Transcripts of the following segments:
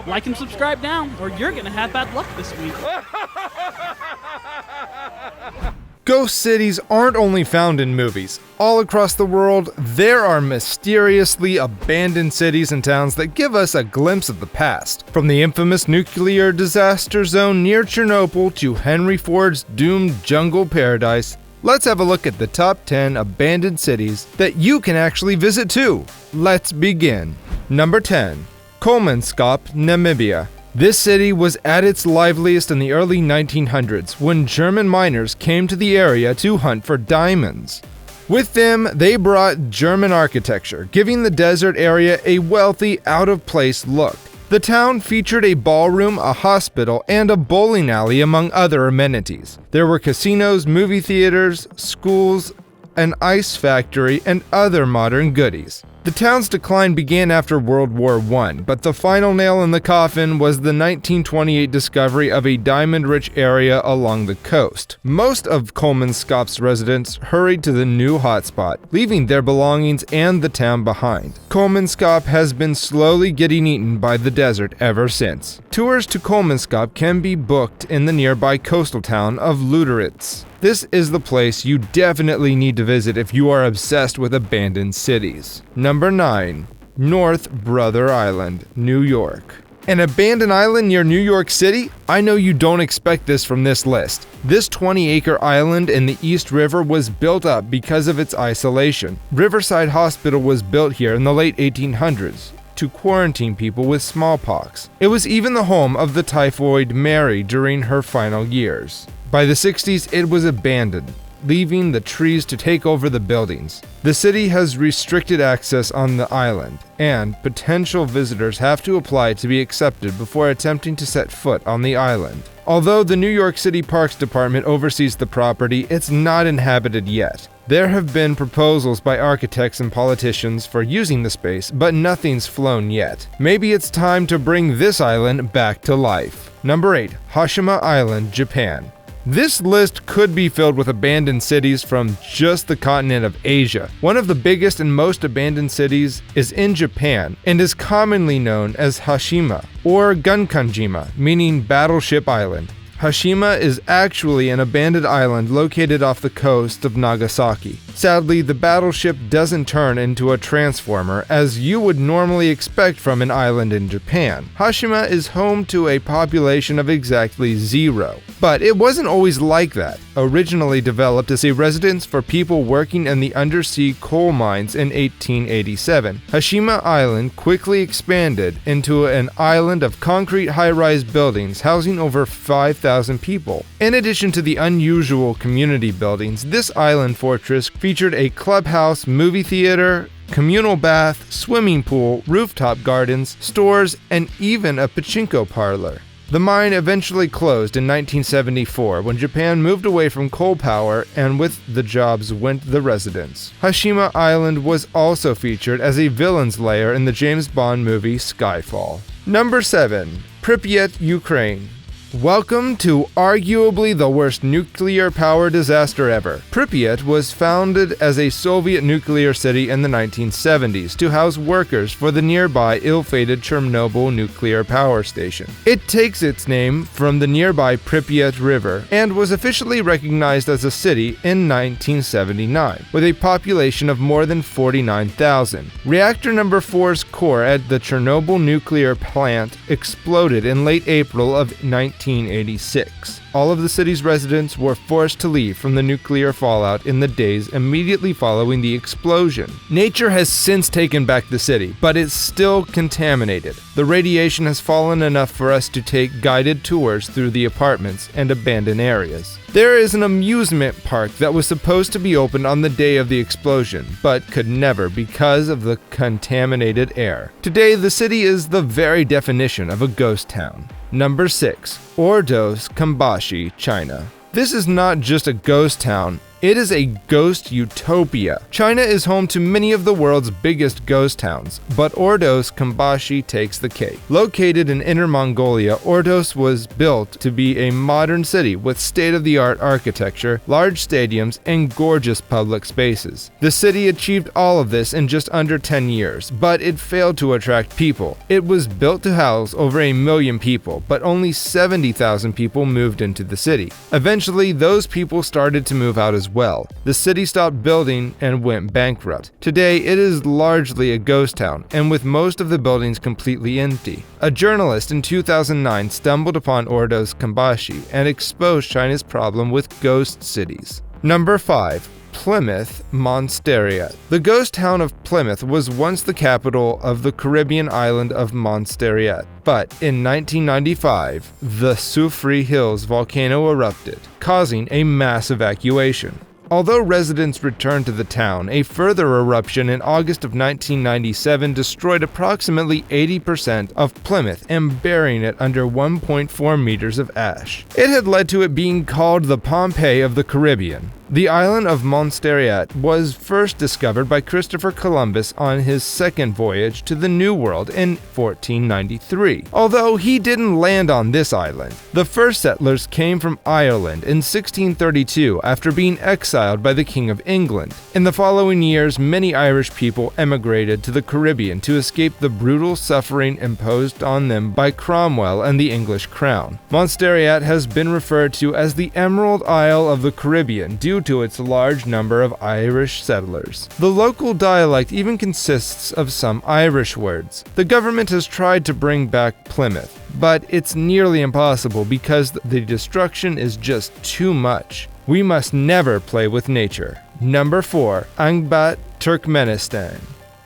Like and subscribe now, or you're gonna have bad luck this week. Ghost cities aren't only found in movies. All across the world, there are mysteriously abandoned cities and towns that give us a glimpse of the past. From the infamous nuclear disaster zone near Chernobyl to Henry Ford's doomed jungle paradise, let's have a look at the top 10 abandoned cities that you can actually visit too. Let's begin. Number 10. Kolmanskop, Namibia. This city was at its liveliest in the early 1900s when German miners came to the area to hunt for diamonds. With them, they brought German architecture, giving the desert area a wealthy, out-of-place look. The town featured a ballroom, a hospital, and a bowling alley among other amenities. There were casinos, movie theaters, schools, an ice factory, and other modern goodies. The town's decline began after World War I, but the final nail in the coffin was the 1928 discovery of a diamond-rich area along the coast. Most of Kolmanskop's residents hurried to the new hotspot, leaving their belongings and the town behind. Kolmanskop has been slowly getting eaten by the desert ever since. Tours to Kolmanskop can be booked in the nearby coastal town of Luderitz. This is the place you definitely need to visit if you are obsessed with abandoned cities. Number 9. North Brother Island, New York. An abandoned island near New York City? I know you don't expect this from this list. This 20-acre island in the East River was built up because of its isolation. Riverside Hospital was built here in the late 1800s to quarantine people with smallpox. It was even the home of the typhoid Mary during her final years. By the 60s, it was abandoned, leaving the trees to take over the buildings. The city has restricted access on the island, and potential visitors have to apply to be accepted before attempting to set foot on the island. Although the New York City Parks Department oversees the property, it's not inhabited yet. There have been proposals by architects and politicians for using the space, but nothing's flown yet. Maybe it's time to bring this island back to life. Number 8. Hashima Island, Japan. This list could be filled with abandoned cities from just the continent of Asia. One of the biggest and most abandoned cities is in Japan and is commonly known as Hashima or Gunkanjima, meaning Battleship Island. Hashima is actually an abandoned island located off the coast of Nagasaki. Sadly, the battleship doesn't turn into a transformer as you would normally expect from an island in Japan. Hashima is home to a population of exactly 0. But it wasn't always like that. Originally developed as a residence for people working in the undersea coal mines in 1887, Hashima Island quickly expanded into an island of concrete high-rise buildings housing over 5,000 people. In addition to the unusual community buildings, this island fortress featured a clubhouse, movie theater, communal bath, swimming pool, rooftop gardens, stores, and even a pachinko parlor. The mine eventually closed in 1974 when Japan moved away from coal power, and with the jobs went the residents. Hashima Island was also featured as a villain's lair in the James Bond movie Skyfall. Number 7. Pripyat, Ukraine. Welcome to arguably the worst nuclear power disaster ever. Pripyat was founded as a Soviet nuclear city in the 1970s to house workers for the nearby ill-fated Chernobyl nuclear power station. It takes its name from the nearby Pripyat River and was officially recognized as a city in 1979, with a population of more than 49,000. Reactor number 4's core at the Chernobyl nuclear plant exploded in late April of 1986. All of the city's residents were forced to leave from the nuclear fallout in the days immediately following the explosion. Nature has since taken back the city, but it's still contaminated. The radiation has fallen enough for us to take guided tours through the apartments and abandoned areas. There is an amusement park that was supposed to be opened on the day of the explosion, but could never because of the contaminated air. Today, the city is the very definition of a ghost town. Number 6. Ordos, Kambashi, China. This is not just a ghost town, It is a ghost utopia. China is home to many of the world's biggest ghost towns, but Ordos Kambashi takes the cake. Located in Inner Mongolia, Ordos was built to be a modern city with state-of-the-art architecture, large stadiums, and gorgeous public spaces. The city achieved all of this in just under 10 years, but it failed to attract people. It was built to house over 1 million people, but only 70,000 people moved into the city. Eventually, those people started to move out as well. The city stopped building and went bankrupt. Today, it is largely a ghost town, and with most of the buildings completely empty. A journalist in 2009 stumbled upon Ordos Kambashi and exposed China's problem with ghost cities. Number 5. Plymouth Monasteriet. The ghost town of Plymouth was once the capital of the Caribbean island of Monasteriet, but in 1995, the Soufriere Hills volcano erupted, causing a mass evacuation. Although residents returned to the town, a further eruption in August of 1997 destroyed approximately 80% of Plymouth and burying it under 1.4 meters of ash. It had led to it being called the Pompeii of the Caribbean. The island of Monasteriet was first discovered by Christopher Columbus on his second voyage to the New World in 1493. Although he didn't land on this island, the first settlers came from Ireland in 1632 after being exiled by the King of England. In the following years, many Irish people emigrated to the Caribbean to escape the brutal suffering imposed on them by Cromwell and the English crown. Monasteriet has been referred to as the Emerald Isle of the Caribbean due to its large number of Irish settlers. The local dialect even consists of some Irish words. The government has tried to bring back Plymouth, but it's nearly impossible because the destruction is just too much. We must never play with nature. Number 4. Angbat, Turkmenistan.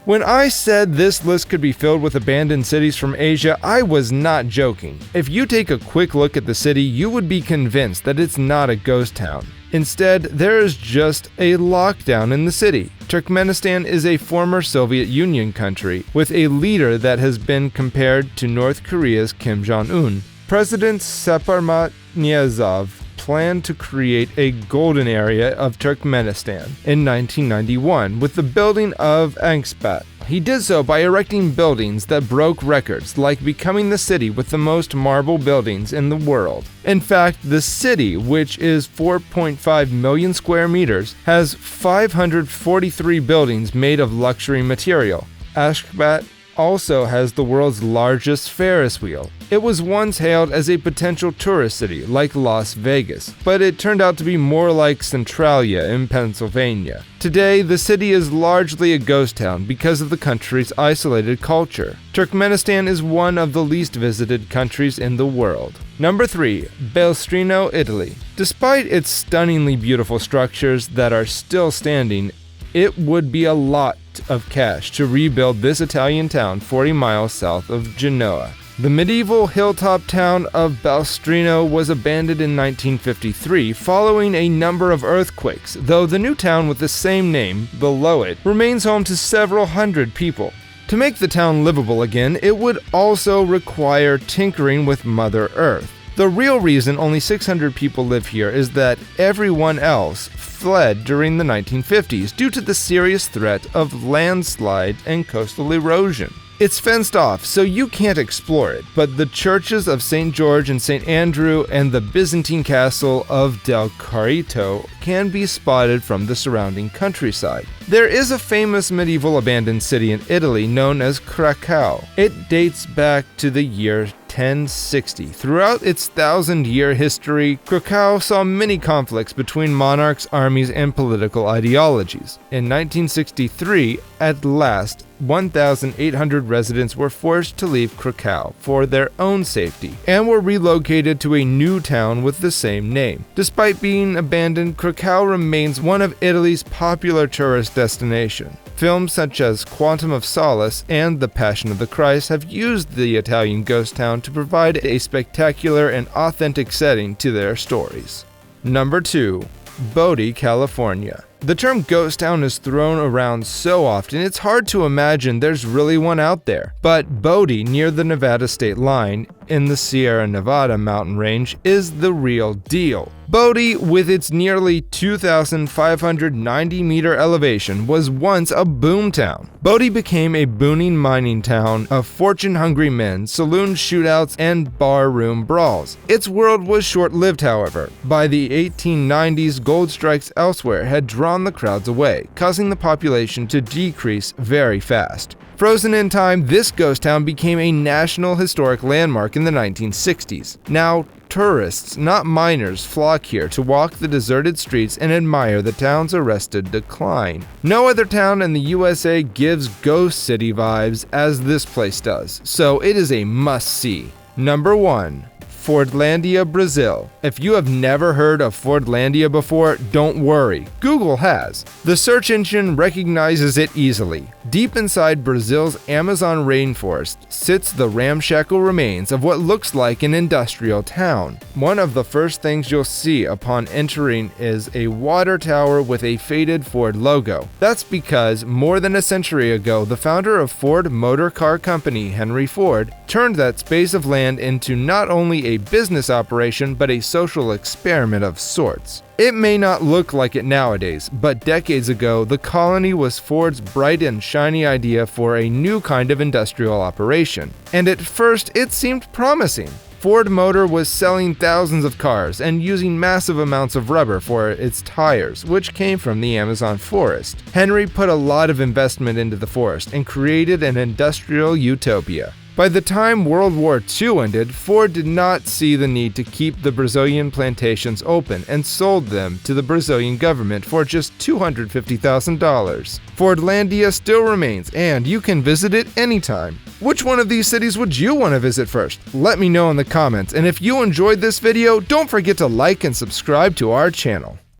When I said this list could be filled with abandoned cities from Asia, I was not joking. If you take a quick look at the city, you would be convinced that it's not a ghost town. Instead, there is just a lockdown in the city. Turkmenistan is a former Soviet Union country with a leader that has been compared to North Korea's Kim Jong-un. President Saparmat Niyazov planned to create a golden area of Turkmenistan in 1991 with the building of Angbat. He did so by erecting buildings that broke records, like becoming the city with the most marble buildings in the world. In fact, the city, which is 4.5 million square meters, has 543 buildings made of luxury material. Ashgabat also has the world's largest Ferris wheel. It was once hailed as a potential tourist city like Las Vegas, but it turned out to be more like Centralia in Pennsylvania. Today, the city is largely a ghost town because of the country's isolated culture. Turkmenistan is one of the least visited countries in the world. Number 3. Belstrino, Italy. Despite its stunningly beautiful structures that are still standing, it would be a lot of cash to rebuild this Italian town 40 miles south of Genoa. The medieval hilltop town of Belstrino was abandoned in 1953 following a number of earthquakes, though the new town with the same name below it remains home to several hundred people. To make the town livable again, it would also require tinkering with Mother Earth. The real reason only 600 people live here is that everyone else fled during the 1950s due to the serious threat of landslide and coastal erosion. It's fenced off, so you can't explore it, but the churches of St. George and St. Andrew and the Byzantine castle of Del Carito can be spotted from the surrounding countryside. There is a famous medieval abandoned city in Italy known as Krakow. It dates back to the year 1060. Throughout its 1,000-year history, Krakow saw many conflicts between monarchs, armies, and political ideologies. In 1963, at last, 1,800 residents were forced to leave Krakow for their own safety and were relocated to a new town with the same name. Despite being abandoned, Krakow remains one of Italy's popular tourist destinations. Films such as Quantum of Solace and The Passion of the Christ have used the Italian ghost town to provide a spectacular and authentic setting to their stories. Number 2. Bodie, California. The term ghost town is thrown around so often it's hard to imagine there's really one out there. But Bodie, near the Nevada state line, in the Sierra Nevada mountain range is the real deal. Bodie, with its nearly 2,590-meter elevation, was once a boomtown. Bodie became a booming mining town of fortune-hungry men, saloon shootouts, and bar-room brawls. Its world was short-lived, however. By the 1890s, gold strikes elsewhere had drawn the crowds away, causing the population to decrease very fast. Frozen in time, this ghost town became a National Historic Landmark in the 1960s. Now, tourists, not miners, flock here to walk the deserted streets and admire the town's arrested decline. No other town in the USA gives ghost city vibes as this place does, so it is a must-see. Number 1. Fordlandia, Brazil. If you have never heard of Fordlandia before, don't worry, Google has. The search engine recognizes it easily. Deep inside Brazil's Amazon rainforest sits the ramshackle remains of what looks like an industrial town. One of the first things you'll see upon entering is a water tower with a faded Ford logo. That's because more than a century ago, the founder of Ford Motor Car Company, Henry Ford, turned that space of land into not only a business operation but a social experiment of sorts. It may not look like it nowadays, but decades ago, the colony was Ford's bright and shiny idea for a new kind of industrial operation. And at first, it seemed promising. Ford Motor was selling thousands of cars and using massive amounts of rubber for its tires, which came from the Amazon forest. Henry put a lot of investment into the forest and created an industrial utopia. By the time World War II ended, Ford did not see the need to keep the Brazilian plantations open and sold them to the Brazilian government for just $250,000. Fordlandia still remains, and you can visit it anytime. Which one of these cities would you want to visit first? Let me know in the comments, and if you enjoyed this video, don't forget to like and subscribe to our channel.